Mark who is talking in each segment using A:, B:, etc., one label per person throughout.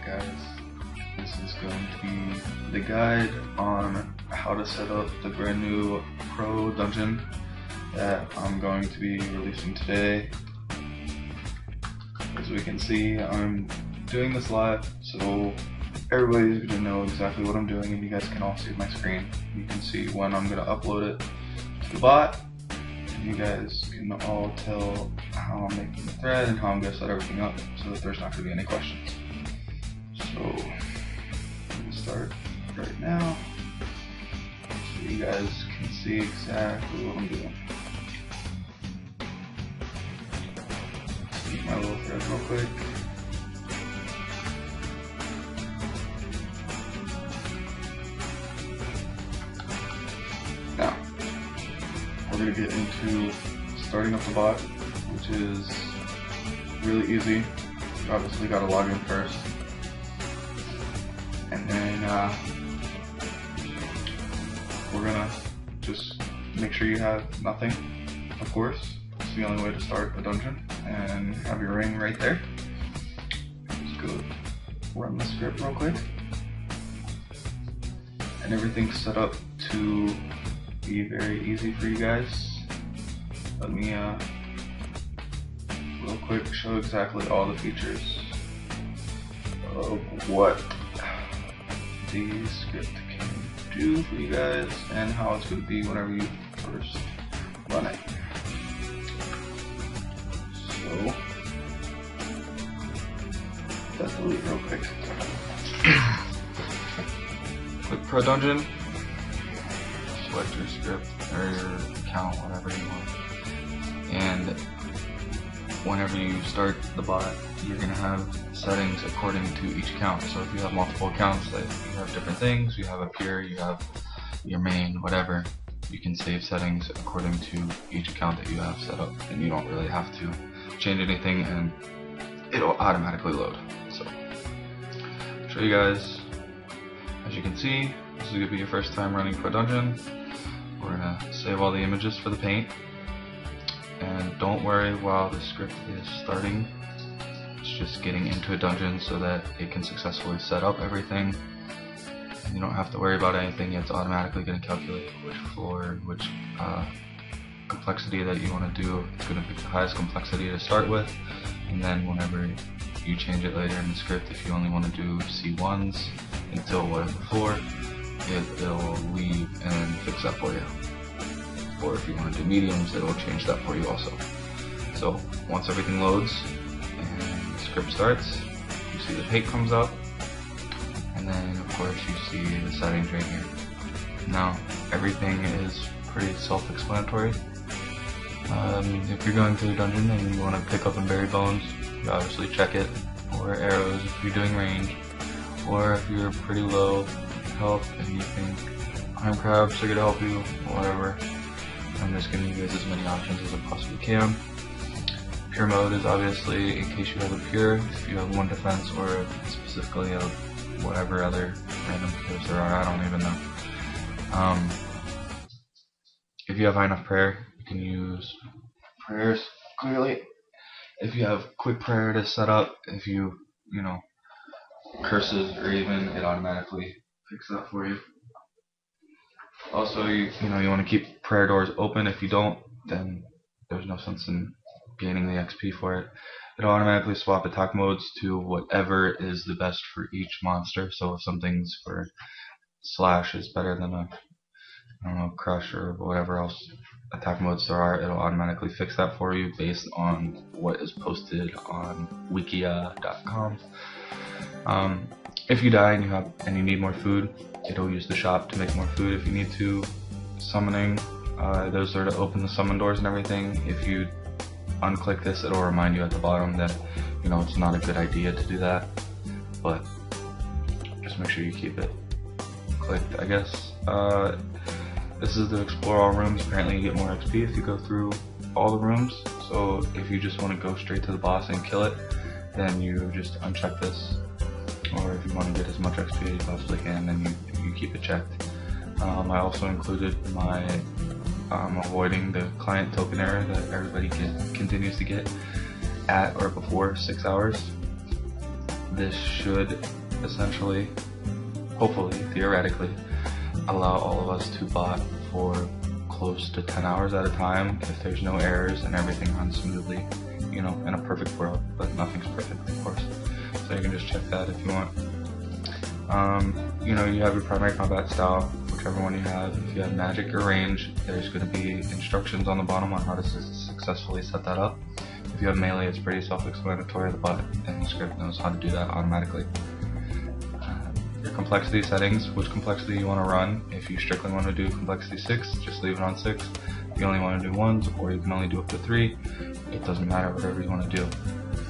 A: guys, this is going to be the guide on how to set up the brand new PRO dungeon that I'm going to be releasing today. As we can see, I'm doing this live, so everybody's going to know exactly what I'm doing, and you guys can all see my screen. You can see when I'm going to upload it to the bot, and you guys can all tell how I'm making the thread and how I'm going to set everything up so that there's not going to be any questions. So, I'm going to start right now so you guys can see exactly what I'm doing. Keep my little thread real quick. Now, we're going to get into starting up the bot, which is really easy. You obviously got to log in first. And then we're going to just make sure you have nothing, of course. It's the only way to start a dungeon, and have your ring right there. Just go run the script real quick. And everything's set up to be very easy for you guys. Let me real quick show exactly all the features of what the script can do for you guys and how it's going to be whenever you first run it. So, let's delete real quick. Click PRO Dungeon, select your script or your account, whatever you want, and whenever you start the bot, you're going to have settings according to each account. So if you have multiple accounts, like you have different things, you have a peer, you have your main, whatever, you can save settings according to each account that you have set up, and you don't really have to change anything, and it'll automatically load. So, show you guys, as you can see, this is going to be your first time running PRO Dungeon. We're going to save all the images for the paint. And don't worry while the script is starting, it's just getting into a dungeon so that it can successfully set up everything. And you don't have to worry about anything, it's automatically going to calculate which floor, which complexity that you want to do. It's going to pick the highest complexity to start with, and then whenever you change it later in the script, if you only want to do C1s until whatever floor, it'll leave and fix that for you. Or if you want to do mediums, it'll change that for you also. So once everything loads and the script starts, you see the paint comes up, and then of course you see the settings right here. Now everything is pretty self-explanatory. If you're going through a dungeon and you want to pick up and bury bones, you obviously check it, or arrows if you're doing range, or if you're pretty low health and you think Heim Crabs are going to help you, whatever. I'm just giving you guys as many options as I possibly can. Pure mode is obviously in case you have a pure, if you have one defense, or specifically a whatever other random pures there are, I don't even know. If you have high enough prayer, you can use prayers clearly. If you have quick prayer to set up, if you know, curses or even, it automatically picks that for you. Also, you want to keep prayer doors open. If you don't, then there's no sense in gaining the XP for it. It'll automatically swap attack modes to whatever is the best for each monster. So if something's for slash is better than a, I don't know, crush or whatever else attack modes there are, it'll automatically fix that for you based on what is posted on wikia.com. If you die and you need more food, it'll use the shop to make more food if you need to. Summoning, those are to open the summon doors and everything. If you unclick this, it'll remind you at the bottom that it's not a good idea to do that, but just make sure you keep it clicked, I guess. This is to explore all rooms. Apparently you get more XP if you go through all the rooms, so if you just want to go straight to the boss and kill it, then you just uncheck this. Or if you want to get as much XP as you possibly can, then you keep it checked. I also included my avoiding the client token error that everybody continues to get at or before 6 hours. this should essentially, hopefully, theoretically, allow all of us to bot for close to 10 hours at a time if there's no errors and everything runs smoothly, you know, in a perfect world, but nothing's perfect, of course. So you can just check that if you want. You know, you have your primary combat style, whichever one you have. If you have magic or range, there's going to be instructions on the bottom on how to successfully set that up. If you have melee, it's pretty self-explanatory. The bot and the script knows how to do that automatically. Your complexity settings, which complexity you want to run. If you strictly want to do complexity 6, just leave it on 6. If you only want to do 1s, or you can only do up to 3, it doesn't matter, whatever you want to do.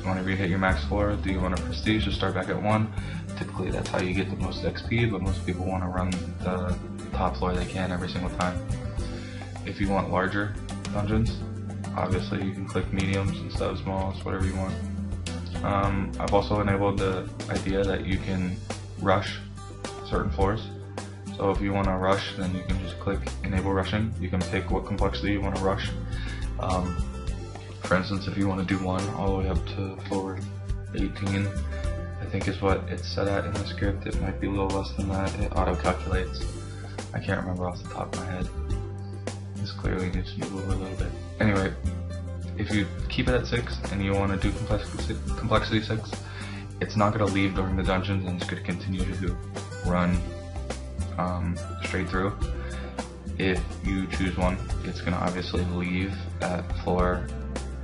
A: Whenever you hit your max floor, do you want to prestige, just start back at 1. Typically that's how you get the most XP, but most people want to run the top floor they can every single time. If you want larger dungeons, obviously you can click mediums instead of smalls, whatever you want. I've also enabled the idea that you can rush certain floors. So if you want to rush, then you can just click enable rushing. You can pick what complexity you want to rush. For instance, if you want to do 1 all the way up to floor 18, I think is what it's set at in the script. It might be a little less than that. It auto-calculates. I can't remember off the top of my head. This clearly needs to move over a little bit. Anyway, if you keep it at 6 and you want to do complexity 6, it's not going to leave during the dungeons, and it's going to continue to run straight through. If you choose 1, it's going to obviously leave at floor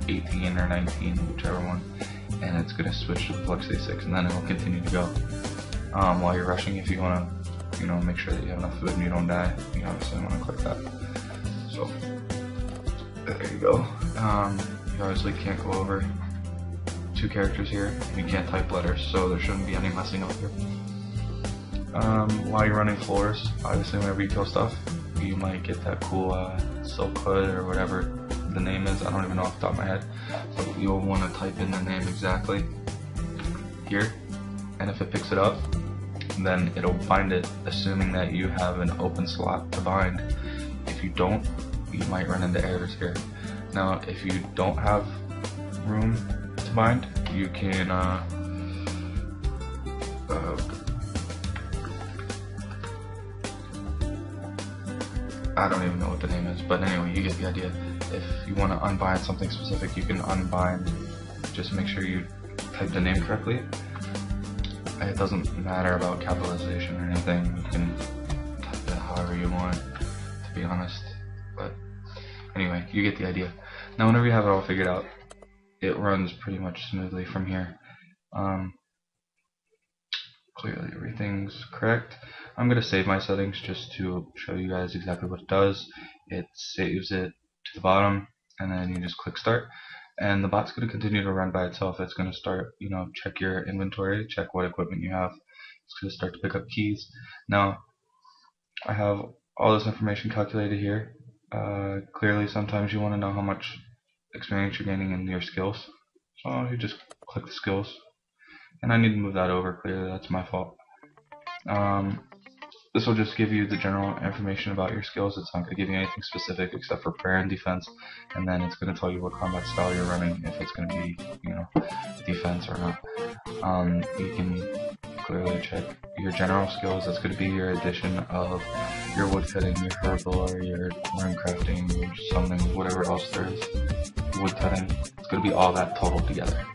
A: 18 or 19, whichever one, and it's going to switch to complexity 6, and then it will continue to go. While you're rushing, if you want to, you know, make sure that you have enough food and you don't die, you obviously want to click that. So there you go. You obviously can't go over 2 characters here. You can't type letters, so there shouldn't be any messing up here. While you're running floors, obviously whenever you kill stuff, you might get that cool silk hood or whatever the name is. I don't even know off the top of my head. So you'll want to type in the name exactly here, and if it picks it up, then it'll bind it, assuming that you have an open slot to bind. If you don't, you might run into errors here. Now, if you don't have room to bind, you can I don't even know what the name is, but anyway, you get the idea. If you want to unbind something specific, you can unbind. Just make sure you type the name correctly. It doesn't matter about capitalization or anything. You can type it however you want, to be honest. But anyway, you get the idea. Now, whenever you have it all figured out, it runs pretty much smoothly from here. Clearly everything's correct. I'm going to save my settings just to show you guys exactly what it does. It saves it to the bottom, and then you just click start, and the bot's going to continue to run by itself. It's going to start, you know, check your inventory, check what equipment you have. It's going to start to pick up keys. Now, I have all this information calculated here. Clearly, sometimes you want to know how much experience you're gaining in your skills, so you just click the skills. And I need to move that over, clearly that's my fault. This will just give you the general information about your skills. It's not going to give you anything specific except for prayer and defense, and then it's going to tell you what combat style you're running, if it's going to be, you know, defense or not. You can clearly check your general skills. That's going to be your addition of your woodcutting, your herbal, your rune crafting, your summoning, whatever else there is. Woodcutting. It's going to be all that total together.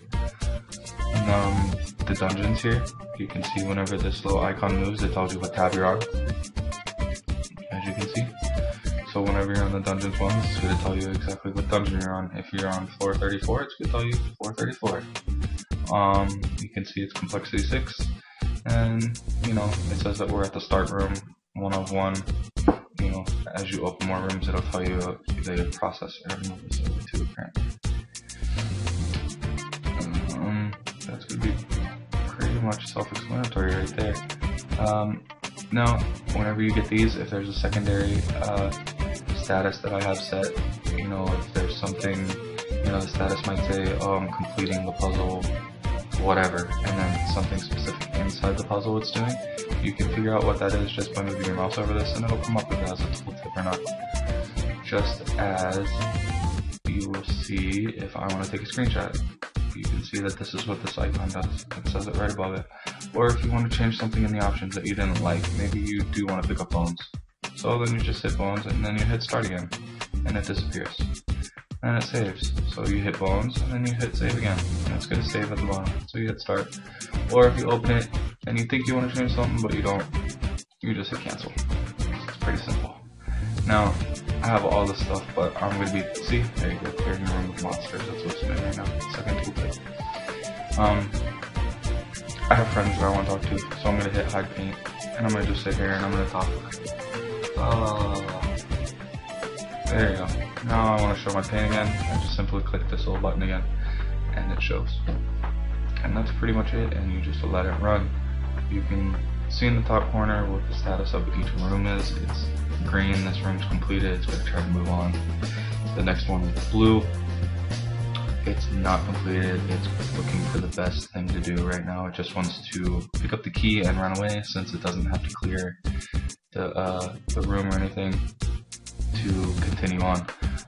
A: And the dungeons here, you can see whenever this little icon moves, it tells you what tab you're on, as you can see. So whenever you're on the dungeons one, it's going to tell you exactly what dungeon you're on. If you're on floor 34, it's going to tell you floor 34. You can see it's complexity 6, and you know, it says that we're at the start room, 1 of 1. You know, as you open more rooms, it'll tell you the process and move this over to apparently. That's going to be pretty much self-explanatory right there. Now, whenever you get these, if there's a secondary status that I have set, you know, if there's something, you know, the status might say, oh, I'm completing the puzzle, whatever, and then something specific inside the puzzle it's doing, you can figure out what that is just by moving your mouse over this, and it'll come up with it as a tooltip or not. Just as you will see if I want to take a screenshot. you can see that this is what this icon does. It says it right above it. Or if you want to change something in the options that you didn't like, maybe you do want to pick up bones. So then you just hit bones and then you hit start again, and it disappears. And it saves. So you hit bones and then you hit save again, and it's going to save at the bottom. So you hit start. Or if you open it and you think you want to change something but you don't, you just hit cancel. It's pretty simple. Now, I have all this stuff, but I'm going to be, see, there you go, clearing the room with monsters. That's what's in right now. Second tooltip. I have friends that I want to talk to, so I'm going to hit hide paint, and I'm going to just sit here and I'm going to talk. There you go. Now I want to show my paint again. I just simply click this little button again, and it shows. And that's pretty much it, and you just let it run. You can see in the top corner what the status of each room is. It's green, this room's completed, it's going to try to move on. The next one is blue. It's not completed, it's looking for the best thing to do right now. It just wants to pick up the key and run away, since it doesn't have to clear the room or anything to continue on.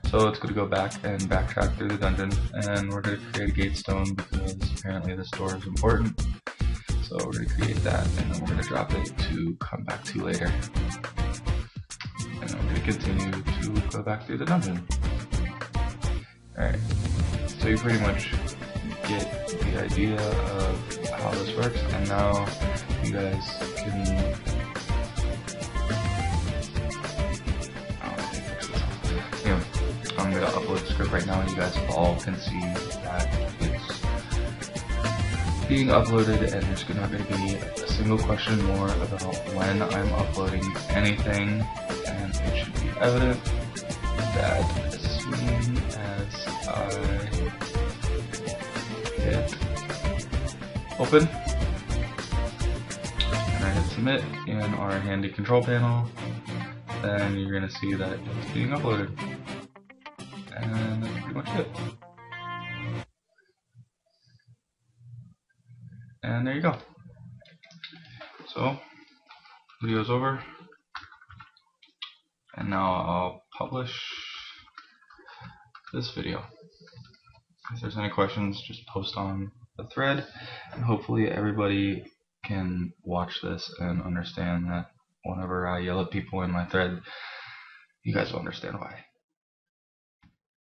A: So it's going to go back and backtrack through the dungeon, and we're going to create a gate stone because apparently this door is important. So we're going to create that, and then we're going to drop it to come back to later. And then we're going to continue to go back through the dungeon. Alright, so you pretty much get the idea of how this works, and now you guys can... I'm going to upload the script right now, and you guys all can see that it's being uploaded, and there's not going to be a single question more about when I'm uploading anything, and it should be evident that as soon as I hit open and I hit submit in our handy control panel, then you're going to see that it's being uploaded. And that's pretty much it. And there you go. So, video's over. And now I'll publish this video. If there's any questions, just post on the thread. And hopefully everybody can watch this and understand that whenever I yell at people in my thread, you guys will understand why.